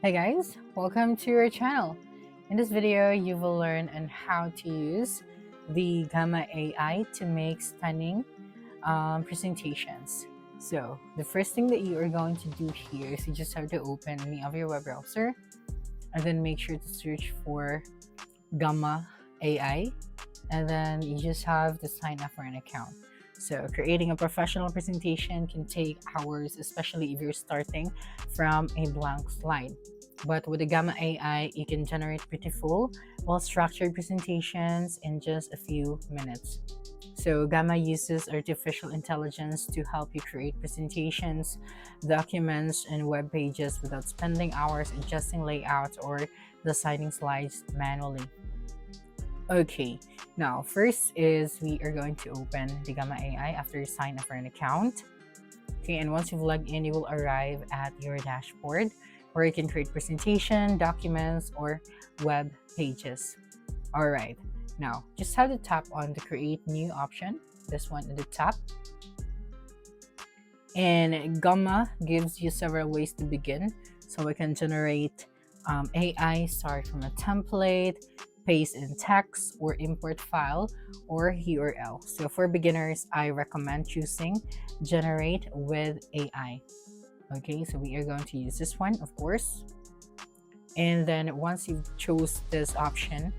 Hey guys, welcome to our channel. In this video, you will learn on how to use the Gamma AI to make stunning presentations. So the first thing that you are going to do here is you just have to open any of your web browser and then make sure to search for Gamma AI, and then you just have to sign up for an account. So creating a professional presentation can take hours, especially if you're starting from a blank slide. But with the Gamma AI, you can generate pretty full, well-structured presentations in just a few minutes. So Gamma uses artificial intelligence to help you create presentations, documents, and web pages without spending hours adjusting layouts or designing slides manually. Okay, now first is we are going to open the Gamma AI after you sign up for an account. Okay, and once you've logged in, you will arrive at your dashboard where you can create presentation, documents, or web pages. All right, now just have to tap on the create new option, this one at the top. And Gamma gives you several ways to begin. So we can generate AI, start from a template, paste in text, or import file or URL. So for beginners, I recommend choosing generate with AI. Okay, so we are going to use this one, of course. And then once you chose this option,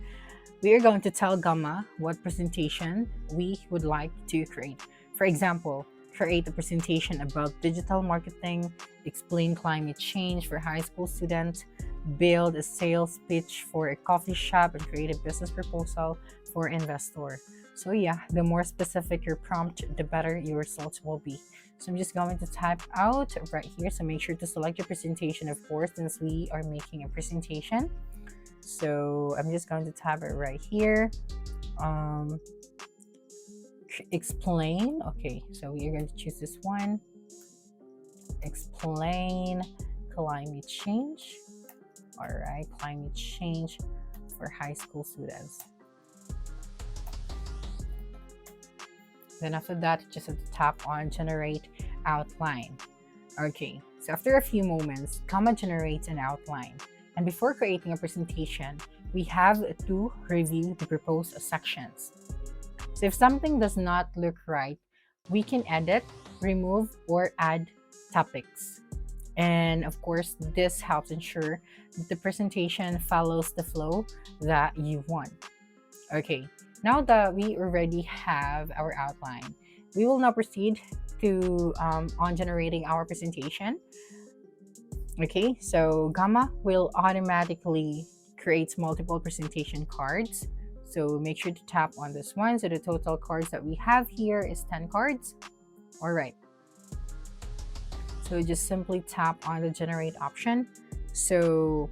we are going to tell Gamma what presentation we would like to create. For example, create a presentation about digital marketing, explain climate change for high school students, build a sales pitch for a coffee shop, and create a business proposal for investor. So yeah, the more specific your prompt, the better your results will be. So I'm just going to type out right here. So make sure to select your presentation, of course, since we are making a presentation. So I'm just going to type it right here. Explain. Okay, so we are going to choose this one. Explain climate change. All right, climate change for high school students. Then after that, just have to tap on generate outline. Okay, so after a few moments, Gamma generates an outline. And before creating a presentation, we have to review the proposed sections. So if something does not look right, we can edit, remove, or add topics. And of course, this helps ensure that the presentation follows the flow that you want. Okay, now that we already have our outline, we will now proceed to on generating our presentation. Okay, so Gamma will automatically create multiple presentation cards. So make sure to tap on this one. So the total cards that we have here is 10 cards. All right. So just simply tap on the generate option. So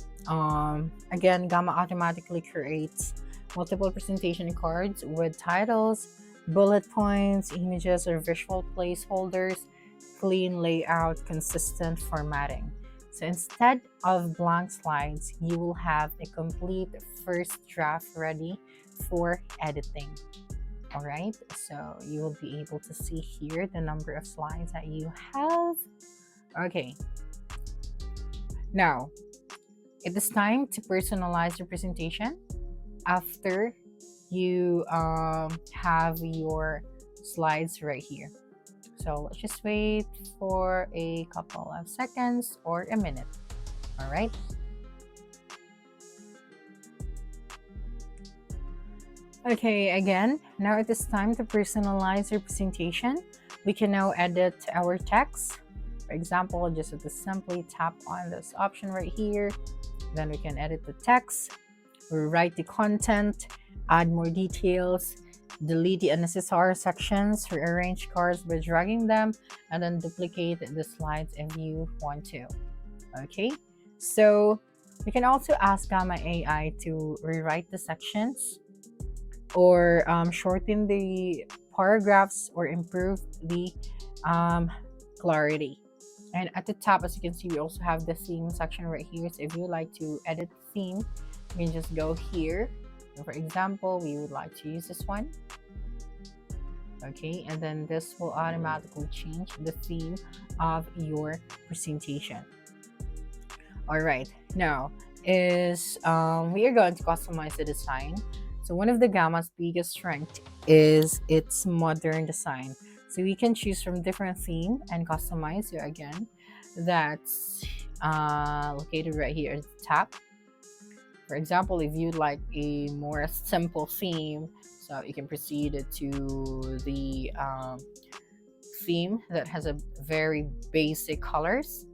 again, Gamma automatically creates multiple presentation cards with titles, bullet points, images, or visual placeholders, clean layout, consistent formatting. So instead of blank slides, you will have a complete first draft ready for editing. All right, so you will be able to see here the number of slides that you have. Okay, now it is time to personalize your presentation after you have your slides right here. So let's just wait for a couple of seconds or a minute. All right. Okay, again, now it is time to personalize your presentation. We can now edit our text. For example, just have to simply tap on this option right here. Then we can edit the text, rewrite the content, add more details, delete the unnecessary sections, rearrange cards by dragging them, and then duplicate the slides if you want to. Okay, so you can also ask Gamma AI to rewrite the sections or shorten the paragraphs or improve the clarity. And at the top, as you can see, we also have the theme section right here. So if you like to edit the theme, you can just go here. So for example, we would like to use this one. Okay, and then this will automatically change the theme of your presentation. All right, now is we are going to customize the design. So one of the Gamma's biggest strength is its modern design. So we can choose from different theme and customize. So again, that's located right here at the top. For example, if you'd like a more simple theme, so you can proceed to the theme that has a very basic colors.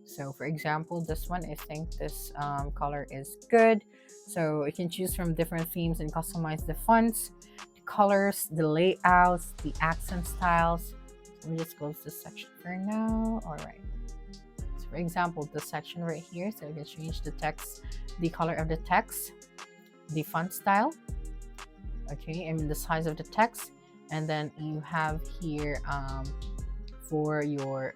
So for example, this one, I think this color is good. So you can choose from different themes and customize the fonts, the colors, the layouts, the accent styles. Let me just close this section for now. All right. So for example, this section right here, so you can change the text, the color of the text, the font style, okay, I mean the size of the text, and then you have here for your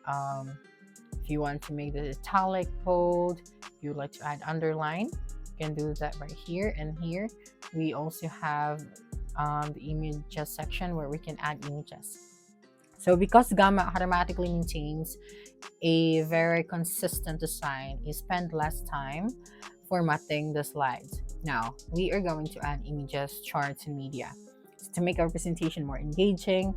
if you want to make the italic bold, if you would like to add underline, you can do that right here. And here we also have the images section where we can add images. So because Gamma automatically maintains a very consistent design, you spend less time formatting the slides. Now, we are going to add images, charts, and media. So to make our presentation more engaging,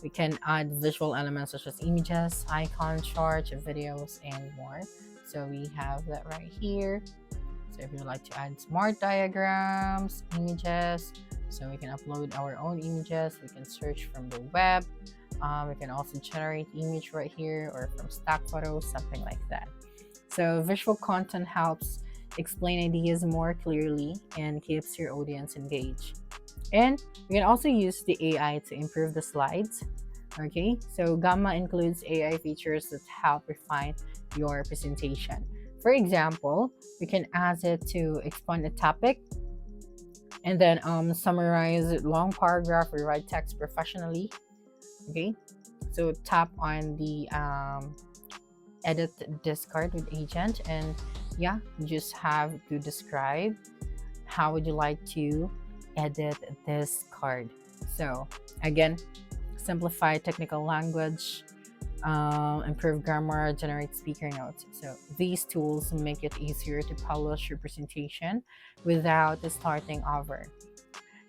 we can add visual elements such as images, icon, charts, videos, and more. So we have that right here. So if you'd like to add smart diagrams, images, so we can upload our own images, we can search from the web. We can also generate image right here or from stock photos, something like that. So visual content helps explain ideas more clearly and keeps your audience engaged. And you can also use the AI to improve the slides. Okay, so Gamma includes AI features that help refine your presentation. For example, we can ask it to expand a topic and then summarize long paragraph or write text professionally. Okay, so tap on the edit discard with agent, and yeah, you just have to describe how would you like to edit this card. So again, simplify technical language, improve grammar, generate speaker notes. So these tools make it easier to polish your presentation without starting over.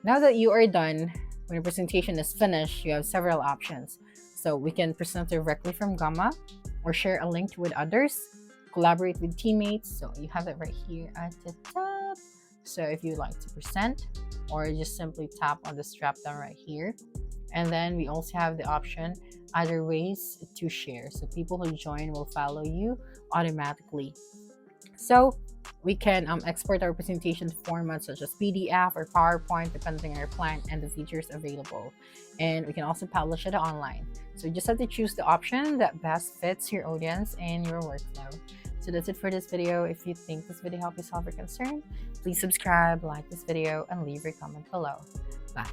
Now that you are done, when your presentation is finished, you have several options. So we can present directly from Gamma or share a link with others, collaborate with teammates. So you have it right here at the top. So if you like to present, or just simply tap on the strap down right here. And then we also have the option other ways to share. So people who join will follow you automatically. So we can export our presentation formats such as PDF or PowerPoint, depending on your plan and the features available. And we can also publish it online. So you just have to choose the option that best fits your audience and your workflow. So that's it for this video. If you think this video helped you solve your concern, please subscribe, like this video, and leave your comment below. Bye.